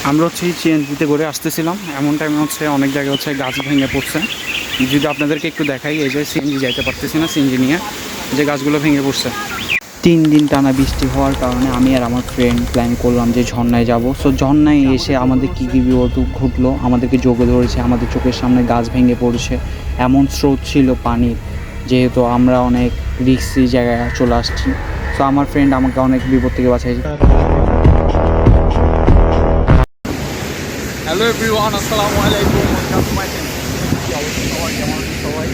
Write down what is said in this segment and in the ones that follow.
আমরা হচ্ছে সিএনজিতে করে আসতেছিলাম, এমন টাইমে হচ্ছে অনেক জায়গায় হচ্ছে গাছ ভেঙে পড়ছে। যদি আপনাদেরকে একটু দেখাই, এই যে সিএনজি যাইতে পারতেছি না, সিএনজি নিয়ে যে গাছগুলো ভেঙে পড়ছে। 3 দিন টানা বৃষ্টি হওয়ার কারণে আমি আর আমার ফ্রেন্ড প্ল্যান করলাম যে ঝর্ণায় যাব। সো ঝর্ণায় এসে আমাদের কী কী বিপদ ঘটলো, আমাদেরকে জোগে ধরেছে, আমাদের চোখের সামনে গাছ ভেঙে পড়ছে। এমন স্রোত ছিল পানির, যেহেতু আমরা অনেক রিস্কি জায়গায় চলে আসছি। সো আমার ফ্রেন্ড আমাকে অনেক বিপদ থেকে বাঁচাইছে। হ্যালো এভরিওয়ান, আসসালামু আলাইকুম, ওয়েলকাম টু মাই চ্যানেল। সবাই কেমন আছেন? সবাই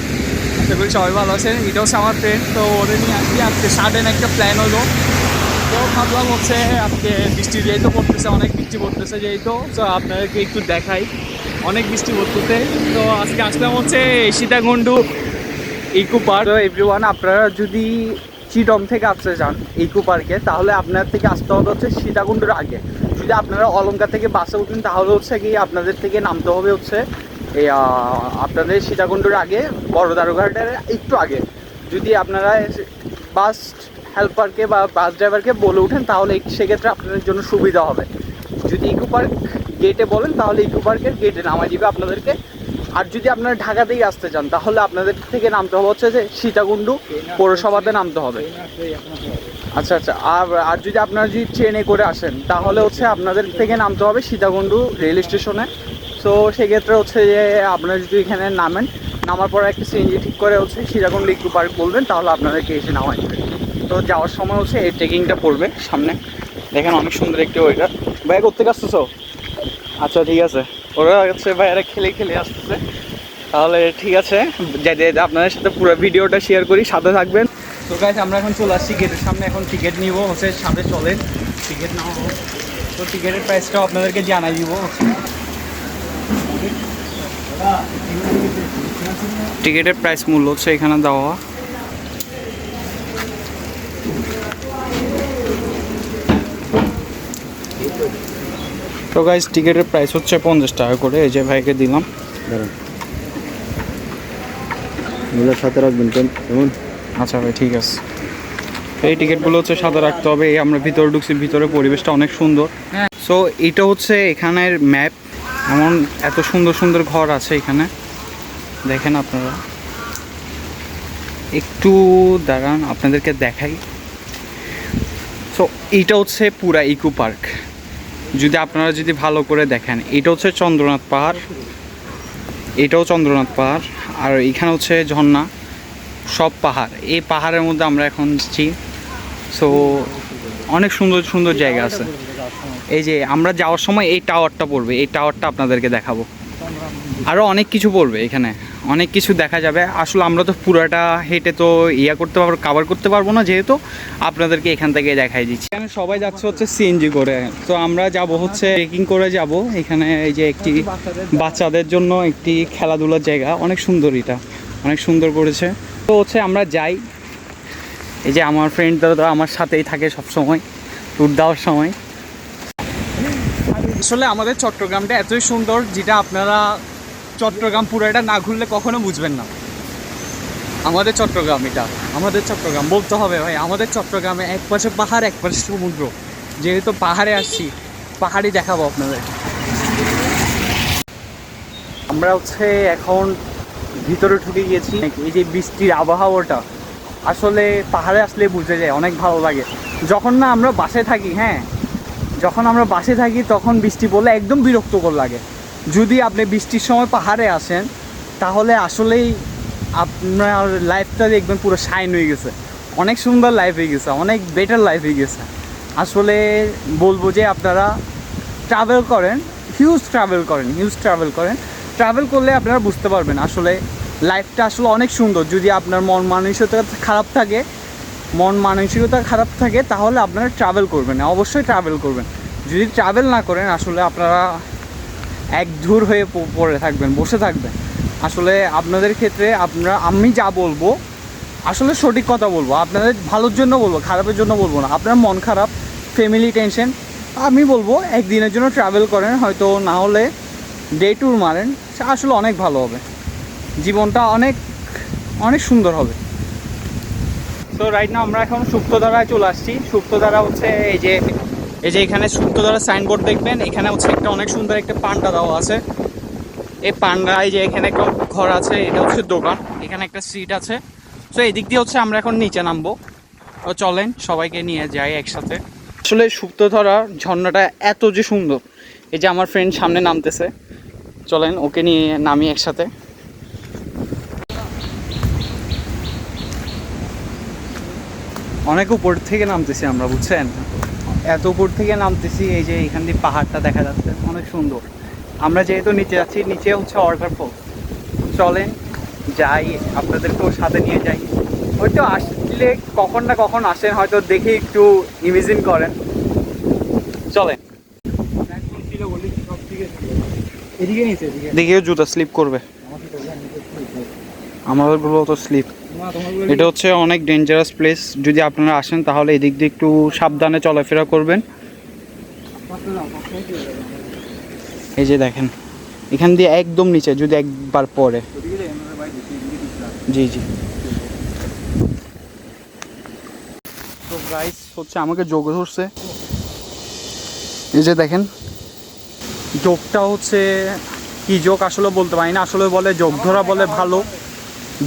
আশা করি সবাই ভালো আছেন। এটা হচ্ছে আমার ফ্রেন্ড, তো ওদের নিয়ে আজকে সাডেন একটা প্ল্যান হলো। তো ভাবলাম হচ্ছে আজকে বৃষ্টি যেহেতু পড়তেছে, অনেক বৃষ্টি পড়তেছে যেহেতু, তো আপনাদেরকে একটু দেখাই। অনেক বৃষ্টি পড়তেছে, তো আজকে আসলাম হচ্ছে সীতাকুণ্ডু ইকো পার্ক। তো এভরিওয়ান, আপনারা যদি চিটং থেকে আসতে চান ইকো পার্কে, তাহলে আপনার থেকে আসতে হবে হচ্ছে সীতাকুণ্ডুর আগে। যদি আপনারা অলঙ্কার থেকে বাসে উঠেন, তাহলে হচ্ছে কি আপনাদের থেকে নামতে হবে হচ্ছে এই আপনাদের সীতাকুণ্ডুর আগে, বড় দারোঘাটের একটু আগে। যদি আপনারা বাস হেল্পারকে বা বাস ড্রাইভারকে বলে উঠেন, তাহলে সেক্ষেত্রে আপনাদের জন্য সুবিধা হবে। যদি ইকো পার্ক গেটে বলেন, তাহলে ইকো পার্কের গেটে নামাই দিবে আপনাদেরকে। আর যদি আপনারা ঢাকাতেই আসতে চান, তাহলে আপনাদের থেকে নামতে হবে হচ্ছে যে সীতাকুণ্ডু পৌরসভাতে নামতে হবে। আচ্ছা আচ্ছা, আর যদি আপনারা যদি ট্রেনে করে আসেন, তাহলে হচ্ছে আপনাদের থেকে নামতে হবে সীতাকুণ্ডু রেল স্টেশনে। সো সেক্ষেত্রে হচ্ছে যে আপনারা যদি এখানে নামেন, নামার পরে একটা সিএনজি ঠিক করে হচ্ছে সীতাকুণ্ডু ইকো পার্ক বলবেন, তাহলে আপনাদেরকে এসে নামাই দেবে। তো যাওয়ার সময় হচ্ছে এই ট্রেকিংটা পড়বে সামনে, দেখেন অনেক সুন্দর একটি ওয়েদার। ভাই কোত্থেকে আসতেছো? আচ্ছা ঠিক আছে, ওরা হচ্ছে ভাইয়ারা খেলে খেলে আসতেছে। তাহলে ঠিক আছে, যাতে আপনাদের সাথে পুরো ভিডিওটা শেয়ার করি, সাথে থাকবেন। তো গাইস, আমরা এখন চলে আসছি গেটের সামনে, এখন টিকিট নিব হচ্ছে, সাথে চলেন টিকিট নেওয়া হোক। তো টিকিটের প্রাইসটাও আপনাদেরকে জানাই দিব। টিকিটের প্রাইস মূল্য হচ্ছে এখানে দেওয়া। তো গাইস, টিকিটের প্রাইস হচ্ছে 50 টাকা করে, এই যে ভাইকে দিলাম। সাথে রাখবেন কেমন? আচ্ছা ভাই, ঠিক আছে। এই টিকিটগুলো হচ্ছে সাথে রাখতে হবে। এই আমরা ভিতরে ঢুকছি, ভিতরে পরিবেশটা অনেক সুন্দর। সো এইটা হচ্ছে এখানের ম্যাপ। এমন এত সুন্দর সুন্দর ঘর আছে এখানে, দেখেন আপনারা। একটু দাঁড়ান, আপনাদেরকে দেখাই। সো এইটা হচ্ছে পুরা ইকো পার্ক। যদি আপনারা যদি ভালো করে দেখেন, এটা হচ্ছে চন্দ্রনাথ পাহাড়, এটাও চন্দ্রনাথ পাহাড়, আর এখানে হচ্ছে ঝর্ণা। সব পাহাড়, এই পাহাড়ের মধ্যে আমরা এখন এসেছি। সো অনেক সুন্দর সুন্দর জায়গা আছে। এই যে আমরা যাওয়ার সময় এই টাওয়ারটা পড়বে, এই টাওয়ারটা আপনাদেরকে দেখাবো। আরও অনেক কিছু পড়বে এখানে, অনেক কিছু দেখা যাবে। আসলে আমরা তো পুরাটা হেঁটে তো কাভার করতে পারবো না, যেহেতু আপনাদেরকে এখান থেকে দেখাই দিচ্ছি। এখানে সবাই যাচ্ছে হচ্ছে সিএনজি করে, তো আমরা যাব হচ্ছে ট্রেকিং করে যাব। এখানে এই যে একটি বাচ্চাদের জন্য একটি খেলাধুলার জায়গা, অনেক সুন্দর, এটা অনেক সুন্দর করেছে। তো হচ্ছে আমরা যাই। এই যে আমার ফ্রেন্ডরা তো আমার সাথেই থাকে সব সময়, ট্যুর দেওয়ার সময়। আসলে আমাদের চট্টগ্রামটা এতই সুন্দর, যেটা আপনারা চট্টগ্রাম পুরোটা না ঘুরলে কখনো বুঝবেন না। আমাদের চট্টগ্রাম, এটা আমাদের চট্টগ্রাম বলতে হবে ভাই। আমাদের চট্টগ্রামে এক পাশে পাহাড়, এক পাশে সমুদ্র। যেহেতু পাহাড়ে আসছি, পাহাড়ই দেখাবো আপনাদের। আমরা হচ্ছে এখন ভিতরে ঢুকে গিয়েছি। এই যে বৃষ্টির আবহাওয়াটা আসলে পাহাড়ে আসলে বুঝে যায়, অনেক ভালো লাগে। যখন না আমরা বাসে থাকি, হ্যাঁ, যখন আমরা বাসে থাকি তখন বৃষ্টি পড়লে একদম বিরক্তকর লাগে। যদি আপনি বৃষ্টির সময় পাহাড়ে আসেন, তাহলে আসলেই আপনার লাইফটা দেখবেন পুরো শাইন হয়ে গেছে, অনেক সুন্দর লাইফ হয়ে গেছে, অনেক বেটার লাইফ হয়ে গেছে। আসলে বলবো যে আপনারা ট্রাভেল করেন, হিউজ ট্রাভেল করেন। ট্রাভেল করলে আপনারা বুঝতে পারবেন আসলে লাইফটা আসলে অনেক সুন্দর। যদি আপনার মন মানসিকতা খারাপ থাকে, তাহলে আপনারা ট্রাভেল করবেন, অবশ্যই ট্রাভেল করবেন। যদি ট্রাভেল না করেন, আসলে আপনারা একধুর হয়ে পড়ে থাকবেন, বসে থাকবেন। আসলে আপনাদের ক্ষেত্রে আমি যা বলবো আসলে সঠিক কথা বলবো, আপনাদের ভালোর জন্য বলবো, খারাপের জন্য বলবো না। আপনার মন খারাপ, ফ্যামিলি টেনশন, আমি বলবো একদিনের জন্য ট্রাভেল করেন, হয়তো না হলে ডে ট্যুর মারেন, আসলে অনেক ভালো হবে, জীবনটা অনেক অনেক সুন্দর হবে। তো রাইট নাও আমরা এখন সুপ্তধারায় চলে আসছি। সুপ্তধারা হচ্ছে এই যে এই যে এখানে সুপ্তধরা সাইনবোর্ড দেখবেন, এখানে হচ্ছে একটা অনেক সুন্দর একটা পান্ডা দেওয়া আছে। এই পান্ডা, এই যে এখানে একটা ঘর আছে, এটা হচ্ছে দোকান, এখানে একটা সিট আছে। তো এই দিক দিয়ে হচ্ছে আমরা এখন নিচে নামবো। ও চলেন সবাইকে নিয়ে যাই একসাথে। আসলে সুপ্তধরা ঝর্ণাটা এত যে সুন্দর, এই যে আমার ফ্রেন্ড সামনে নামতেছে, চলেন ওকে নিয়ে নামি একসাথে। অনেক উপর থেকে নামতেছি আমরা, বুঝছেন, এত উপর থেকে নামতেছি। এই যে এখান দিয়ে পাহাড়টা দেখা যাচ্ছে, অনেক সুন্দর। আমরা যেহেতু নিচে যাচ্ছি, নিচে হচ্ছে ওয়াটারফল। চলেন যাই, আপনাদেরকেও সাথে নিয়ে যাই। হয়তো আসলে কখন না কখন আসেন, হয়তো দেখে একটু ইমেজিন করেন। চলেন, দেখেও জুতা স্লিপ করবে, আমাদেরগুলো তো স্লিপ। এটা হচ্ছে অনেক ডেঞ্জারাস প্লেস, যদি আপনারা আসেন তাহলে এদিক দিয়ে একটু সাবধানে চলাফেরা করবেন। এই যে দেখেন, এখান দিয়ে একদম নিচে যদি একবার পড়ে। জি জি। তো গাইস হচ্ছে আমাকে যোগ ধরছে, এই যে দেখেন যোগটা হচ্ছে কি যোগ আসলে বলতে পারি না, আসলে বলে যোগ ধরা বলে ভালো,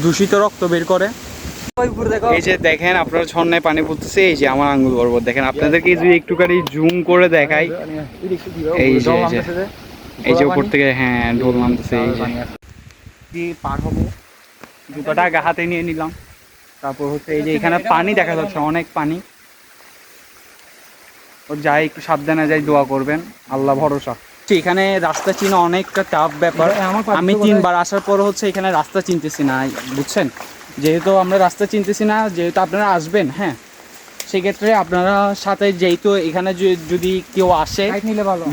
দূষিত রক্ত বের করে। এই যে দেখেন আপনার ঝর্ণায় পানি পড়তেছে, এই যে আমার আঙ্গুল বরাবর দেখেন। আপনাদেরকে যদি একটুখানি জুম করে দেখাই, এই যে এই যে উপর থেকে হ্যাঁ ঢোল নামতেছে। এই যে পার হবো, জুতাটা আগে হাতে নিয়ে নিলাম। তারপর হচ্ছে এই যে এখানে পানি দেখা যাচ্ছে, অনেক পানি। ও যাই একটু সাবধানে যাই, দোয়া করবেন, আল্লাহ ভরসা। এখানে রাস্তা চিনা অনেকটা টাফ ব্যাপার। আমি 3বার আসার পর হচ্ছে এখানে রাস্তা চিনতেছি না, বুঝছেন। যেহেতু আমরা রাস্তা চিনতেছি না, যেহেতু আপনারা আসবেন, হ্যাঁ, সেক্ষেত্রে আপনারা সাথে যেহেতু এখানে যদি কেউ আসে,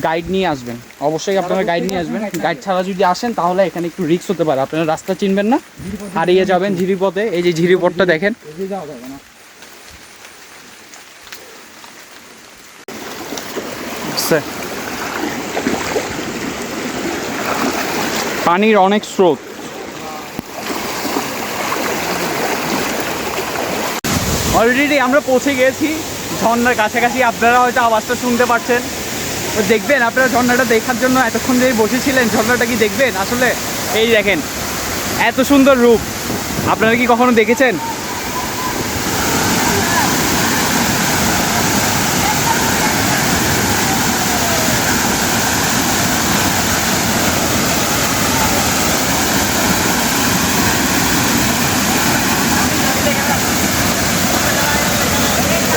গাইড নিয়ে আসবেন, অবশ্যই আপনারা গাইড নিয়ে আসবেন। গাইড ছাড়া যদি আসেন তাহলে এখানে একটু রিস্ক হতে পারে, আপনারা রাস্তা চিনবেন না, হারিয়ে যাবেন ঝিরিপথে। এই যে ঝিরিপথটা দেখেন, পানির অনেক স্রোত। অলরেডি আমরা পৌঁছে গেছি ঝর্ণার কাছাকাছি, আপনারা হয়তো আওয়াজটা শুনতে পাচ্ছেন। তো দেখবেন, আপনারা ঝর্ণাটা দেখার জন্য এতক্ষণ ধরে বসেছিলেন, ঝর্ণাটা কি দেখবেন আসলে। এই দেখেন এত সুন্দর রূপ, আপনারা কি কখনো দেখেছেন?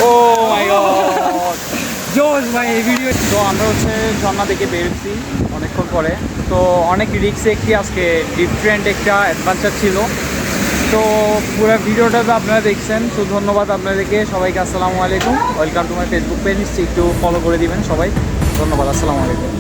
ও মাই গড, জোস ভাই এই ভিডিও। তো আমরা হচ্ছে ঝর্ণা থেকে বেরোচ্ছি অনেকক্ষণ পরে। তো অনেক রিস্ক একটি, আজকে ডিফারেন্ট একটা অ্যাডভেঞ্চার ছিল। তো পুরো ভিডিওটা তো আপনারা দেখছেন। তো ধন্যবাদ আপনাদেরকে সবাইকে, আসসালামু আলাইকুম। Welcome to my Facebook page, একটু ফলো করে দিবেন সবাই। ধন্যবাদ, আসসালামু আলাইকুম।